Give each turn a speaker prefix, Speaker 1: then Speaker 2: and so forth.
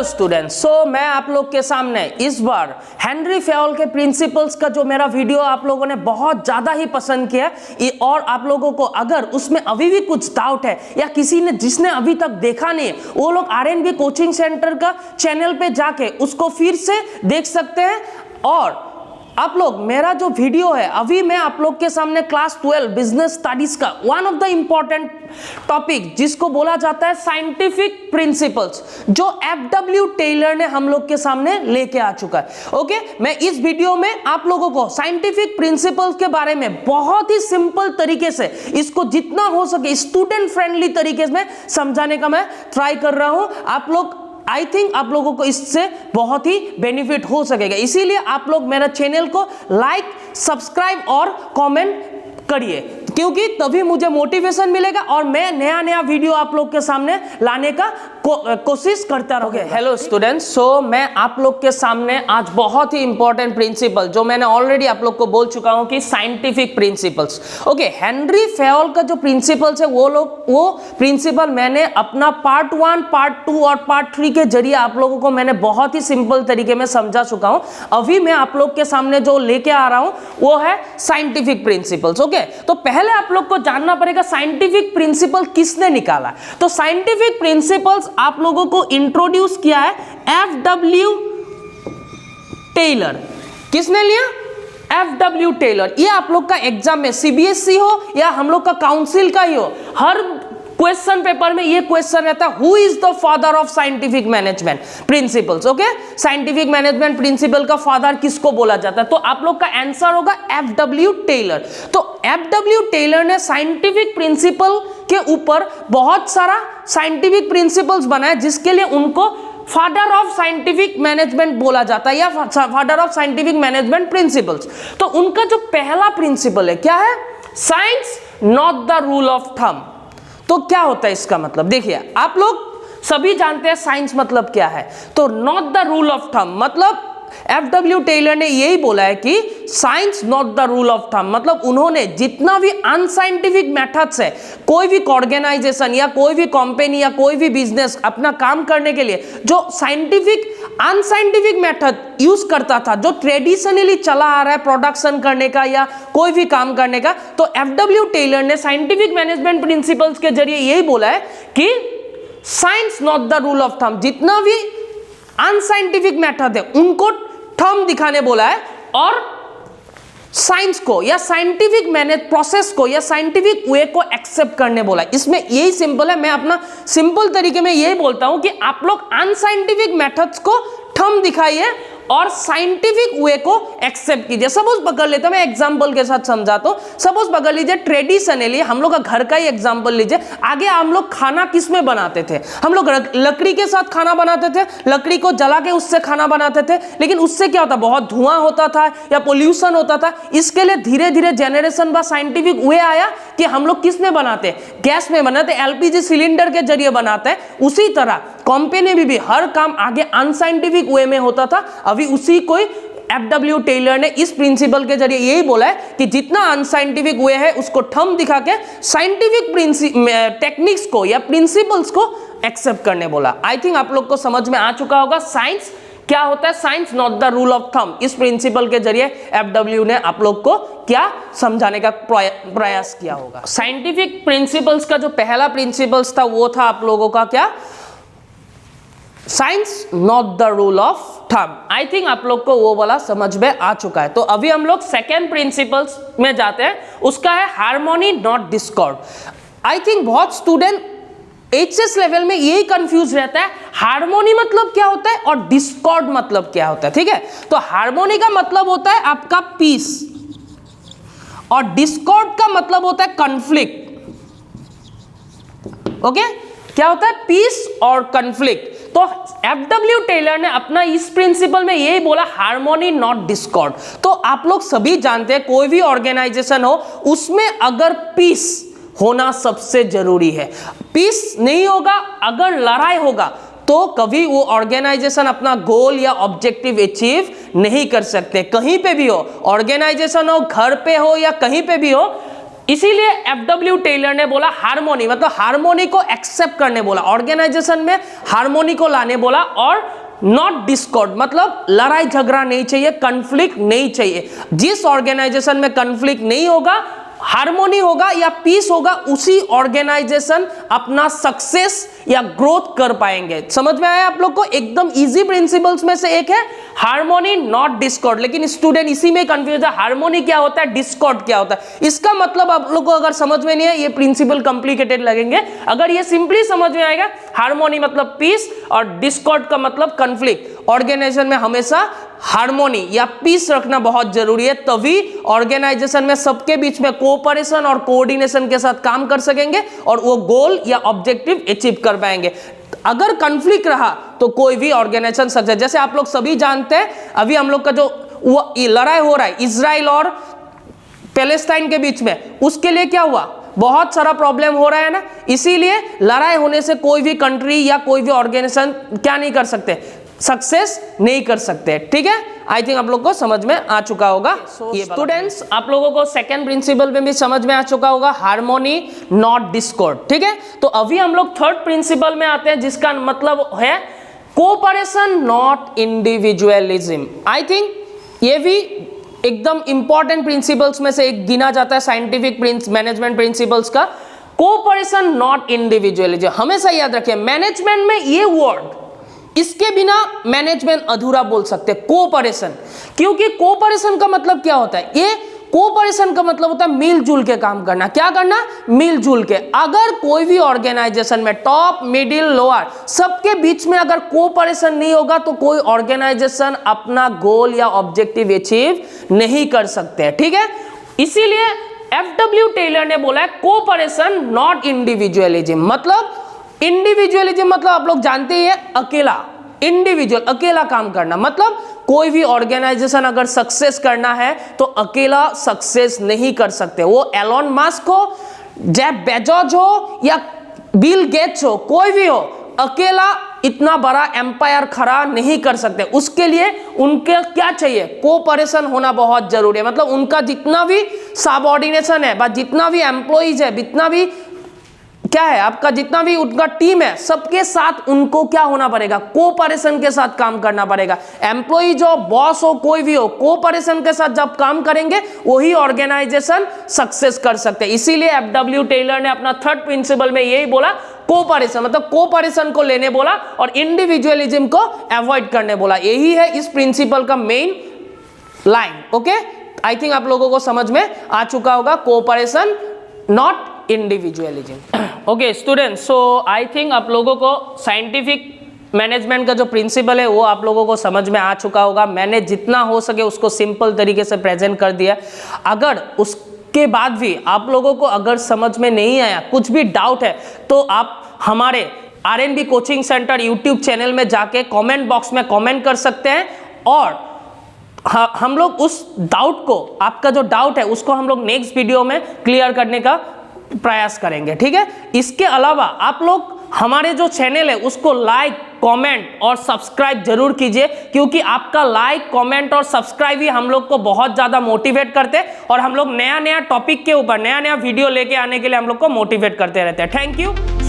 Speaker 1: Hello students, सो मैं आप लोग के सामने इस बार हेनरी फेयोल के प्रिंसिपल्स का जो मेरा वीडियो आप लोगों ने बहुत ज़्यादा ही पसंद किया और आप लोगों को अगर उसमें अभी भी कुछ डाउट है या किसी ने जिसने अभी तक देखा नहीं है वो लोग RNB कोचिंग सेंटर का चैनल पे जाके उसको फिर से देख सकते हैं। और आप लोग मेरा जो वीडियो है अभी मैं आप लोग के सामने क्लास 12 बिजनेस स्टडीज का one of the important topic जिसको बोला जाता है साइंटिफिक प्रिंसिपल्स, जो FW टेलर ने हम लोग के सामने लेके आ चुका है। ओके, मैं इस वीडियो में आप लोगों को साइंटिफिक प्रिंसिपल्स के बारे में बहुत ही सिंपल तरीके से इसको जितना हो सके स्टूडेंट फ्रेंडली तरीके में समझाने का मैं ट्राई कर रहा हूं। आप लोग आई थिंक आप लोगों को इससे बहुत ही बेनिफिट हो सकेगा, इसीलिए आप लोग मेरा चैनल को लाइक, सब्सक्राइब और कमेंट करिए, क्योंकि तभी मुझे मोटिवेशन मिलेगा और मैं नया नया वीडियो आप लोग के सामने लाने का कोशिश करता रहूंगा। हेलो स्टूडेंट्स, सो मैं आप लोग के सामने आज बहुत ही इंपॉर्टेंट प्रिंसिपल जो मैंने ऑलरेडी आप लोग को बोल चुका हूं कि scientific principles. Okay, Henry Fayol का जो प्रिंसिपल्स है वो प्रिंसिपल मैंने अपना पार्ट 1, पार्ट 2 और पार्ट 3 के जरिए आप लोगों को मैंने बहुत ही सिंपल तरीके में समझा चुका हूं। अभी मैं आप लोग के सामने जो लेके आ रहा हूं वो है साइंटिफिक प्रिंसिपल्स। ओके, तो पहले आप लोग को जानना पड़ेगा साइंटिफिक प्रिंसिपल किसने निकाला। तो साइंटिफिक प्रिंसिपल्स आप लोगों को इंट्रोड्यूस किया है FW टेलर। किसने लिया? FW Taylor. ये आप लोग का एग्जाम में CBSE हो या हम लोग का काउंसिल का ही हो, हर क्वेश्चन पेपर में ये क्वेश्चन रहता है, who is the father of scientific management principles. Okay, scientific management principle का फादर किसको बोला जाता है? तो आप लोग का आंसर होगा FW टेलर। तो FW टेलर ने साइंटिफिक प्रिंसिपल के ऊपर बहुत सारा साइंटिफिक प्रिंसिपल्स बनाए जिसके लिए उनको फादर ऑफ साइंटिफिक मैनेजमेंट बोला जाता है या father of scientific management principles. तो उनका जो पहला प्रिंसिपल है क्या है? Science not the rule of thumb. तो क्या होता है इसका मतलब? देखिए, आप लोग सभी जानते हैं साइंस मतलब क्या है। तो not the rule of thumb मतलब FW टेलर ने यही बोला है कि science not the rule of thumb, मतलब उन्होंने जितना भी अनसाइंटिफिक मेथड्स है, कोई भी ऑर्गेनाइजेशन या कोई भी कंपनी या कोई भी बिजनेस अपना काम करने के लिए जो साइंटिफिक अनसाइंटिफिक मेथड यूज करता था, जो ट्रेडिशनली चला आ रहा है प्रोडक्शन करने का या कोई भी काम करने का, तो FW टेलर ने साइंटिफिक मैनेजमेंट प्रिंसिपल्स के जरिए यही बोला है कि science not the rule of thumb, जितना भी अनसाइंटिफिक मेथड है उनको थंब दिखाने बोला है और साइंस को या साइंटिफिक मैनेज प्रोसेस को या साइंटिफिक वे को एक्सेप्ट करने बोला है। इसमें यही सिंपल है, मैं अपना सिंपल तरीके में यही बोलता हूं कि आप लोग अनसाइंटिफिक मेथड्स को थंब दिखाइए और साइंटिफिक वे को एक्सेप्ट कीजिए। सपोज पकड़ लेते हैं, मैं एग्जांपल के साथ समझाता हूं। सपोज पकड़ लीजिए, ट्रेडिशनली हम लोग का घर का ही एग्जांपल लीजिए। आगे हम लोग खाना किस में बनाते थे? हम लोग लकड़ी के साथ खाना बनाते थे, लकड़ी को जला के उससे खाना बनाते थे। लेकिन उससे क्या होता? बहुत धुआं होता था या पोल्यूशन होता था। इसके लिए धीरे धीरे जनरेशन बा साइंटिफिक वे आया कि हम लोग किस में बनाते? गैस में बनाते, LPG सिलेंडर के जरिए बनाते हैं। उसी तरह कंपनी में भी हर काम आगे अनसाइंटिफिक वे में होता था। अभी उसी कोई FW टेलर ने इस प्रिंसिपल के जरिए यही बोला है कि जितना अनसाइंटिफिक वे है उसको थंब दिखा के साइंटिफिक टेक्निक्स को या प्रिंसिपल्स को एक्सेप्ट करने बोला। आई थिंक आप लोग को समझ में आ चुका होगा साइंस क्या होता है, science not the rule of thumb. इस प्रिंसिपल के जरिए FW ने आप लोग को क्या समझाने का प्रयास किया होगा। साइंटिफिक प्रिंसिपल्स का जो पहला प्रिंसिपल्स था वो था आप लोगों का क्या? Science not the rule of thumb. I think आप लोग को वो वाला समझ में आ चुका है। तो अभी हम लोग सेकेंड प्रिंसिपल्स में जाते हैं, उसका है harmony not Discord. I think बहुत स्टूडेंट HS लेवल में यही कंफ्यूज रहता है, हार्मोनी मतलब क्या होता है और डिस्कॉर्ड मतलब क्या होता है। ठीक है, तो हार्मोनी का मतलब होता है आपका पीस और डिस्कॉर्ड का मतलब होता है कॉन्फ्लिक्ट। ओके, क्या होता है? पीस और कॉन्फ्लिक्ट। तो FW टेलर ने अपना इस प्रिंसिपल में यही बोला, हार्मोनी नॉट डिस्कॉर्ड। तो आप लोग सभी जानते हैं कोई भी ऑर्गेनाइजेशन हो उसमें अगर पीस होना सबसे जरूरी है। पीस नहीं होगा, अगर लड़ाई होगा तो कभी वो ऑर्गेनाइजेशन अपना गोल या ऑब्जेक्टिव अचीव नहीं कर सकते। कहीं पे भी हो, ऑर्गेनाइजेशन हो, घर पे हो या कहीं पे भी हो, इसीलिए एफडब्ल्यू टेलर ने बोला हार्मोनी, मतलब हार्मोनी को एक्सेप्ट करने बोला, ऑर्गेनाइजेशन में हार्मोनी को लाने बोला, और नॉट डिस्कॉर्ड, मतलब लड़ाई झगड़ा नहीं चाहिए, कन्फ्लिक्ट नहीं चाहिए। जिस ऑर्गेनाइजेशन में कन्फ्लिक्ट नहीं होगा, हार्मोनी होगा या पीस होगा, उसी ऑर्गेनाइजेशन अपना सक्सेस या ग्रोथ कर पाएंगे। समझ में आया आप लोग को? एकदम इजी प्रिंसिपल्स में से एक है हार्मोनी नॉट डिस्कॉर्ड। लेकिन स्टूडेंट इसी में कंफ्यूज है, हार्मोनी क्या होता है, डिस्कॉर्ड क्या होता है। इसका मतलब आप लोग को अगर समझ में नहीं है, ये प्रिंसिपल कॉम्प्लिकेटेड लगेंगे। अगर ये सिंपली समझ में आएगा, हार्मोनी मतलब पीस और डिस्कॉर्ड का मतलब कॉन्फ्लिक्ट। ऑर्गेनाइजेशन में हमेशा हार्मोनी या पीस रखना बहुत जरूरी है, तभी ऑर्गेनाइजेशन में सबके बीच में कोऑपरेशन और कोऑर्डिनेशन के साथ काम कर सकेंगे और वो गोल या ऑब्जेक्टिव अचीव कर पाएंगे। अगर कॉन्फ्लिक्ट रहा तो कोई भी ऑर्गेनाइजेशन सक्सेस, जैसे आप लोग सभी जानते हैं, अभी हम लोग का जो लड़ाई हो रहा है इजराइल और पैलेस्टाइन के बीच में, उसके लिए क्या हुआ, बहुत सारा प्रॉब्लम हो रहा है ना। इसीलिए लड़ाई होने से कोई भी कंट्री या कोई भी ऑर्गेनाइजेशन क्या नहीं कर सकते, सक्सेस नहीं कर सकते। ठीक है, आई थिंक आप लोग को समझ में आ चुका होगा। स्टूडेंट्स, आप लोगों को सेकंड प्रिंसिपल में भी समझ में आ चुका होगा, हार्मोनी नॉट डिस्कॉर्ड। ठीक है, तो अभी हम लोग थर्ड प्रिंसिपल में आते हैं, जिसका मतलब है cooperation not individualism. I think ये भी एकदम इंपॉर्टेंट प्रिंसिपल्स में से एक गिना जाता है साइंटिफिक मैनेजमेंट प्रिंसिपल्स का, कोऑपरेशन नॉट इंडिविजुअलिज्म। हमेशा याद रखिए, मैनेजमेंट में ये वर्ड, इसके बिना मैनेजमेंट अधूरा बोल सकते हैं, कोऑपरेशन। क्योंकि कोऑपरेशन का मतलब क्या होता है, ये कोऑपरेशन का मतलब होता है मिलजुल के काम करना। क्या करना, मिलजुल के। अगर कोई भी ऑर्गेनाइजेशन में टॉप, मिडिल, लोअर, सबके बीच में अगर कोऑपरेशन नहीं होगा तो कोई ऑर्गेनाइजेशन अपना गोल या ऑब्जेक्टिव अचीव नहीं कर सकते। ठीक है, इसीलिए एफडब्ल्यू टेलर ने बोला है कोऑपरेशन नॉट इंडिविजुअलिज्म। मतलब इंडिविजुअलिज्म मतलब आप लोग जानते ही है, अकेला, इंडिविजुअल, अकेला काम करना। मतलब कोई भी ऑर्गेनाइजेशन अगर सक्सेस करना है तो अकेला सक्सेस नहीं कर सकते। वो एलोन मस्क हो, जेफ बेजोस हो या बिल गेट्स हो, कोई भी हो, अकेला इतना बड़ा एम्पायर खड़ा नहीं कर सकते। उसके लिए उनके क्या चाहिए, कोऑपरेशन होना बहुत जरूरी है। मतलब उनका जितना भी सबऑर्डिनेशन है, जितना भी एम्प्लॉइज है, जितना भी क्या है आपका, जितना भी उनका टीम है, सबके साथ उनको क्या होना पड़ेगा, कोऑपरेशन के साथ काम करना पड़ेगा। एम्प्लॉई जो, बॉस हो, कोई भी हो, कोऑपरेशन के साथ जब काम करेंगे वही ऑर्गेनाइजेशन सक्सेस कर सकते हैं। इसीलिए एफडब्ल्यू टेलर ने अपना थर्ड प्रिंसिपल में यही बोला, कोऑपरेशन, मतलब कोऑपरेशन को लेने बोला और इंडिविजुअलिज्म को अवॉइड करने बोला। यही है इस प्रिंसिपल का main line. Okay, I think आप लोगों को समझ में आ चुका होगा, cooperation not individualism. Okay students, so I think आप लोगों को साइंटिफिक मैनेजमेंट का जो प्रिंसिपल है वो आप लोगों को समझ में आ चुका होगा। मैंने जितना हो सके उसको सिंपल तरीके से प्रेजेंट कर दिया। अगर उसके बाद भी आप लोगों को अगर समझ में नहीं आया, कुछ भी डाउट है, तो आप हमारे R&D coaching centre YouTube channel में जाके कमेंट बॉक्स में कमेंट कर सकते हैं और हम लोग उस डाउट को, आपका जो डाउट है उसको हम लोग नेक्स्ट वीडियो में क्लियर करने का प्रयास करेंगे। ठीक है, इसके अलावा आप लोग हमारे जो चैनल है उसको लाइक, कमेंट और सब्सक्राइब जरूर कीजिए, क्योंकि आपका लाइक, कमेंट और सब्सक्राइब ही हम लोग को बहुत ज़्यादा मोटिवेट करते हैं और हम लोग नया नया टॉपिक के ऊपर नया नया वीडियो लेके आने के लिए हम लोग को मोटिवेट करते रहते हैं। Thank you.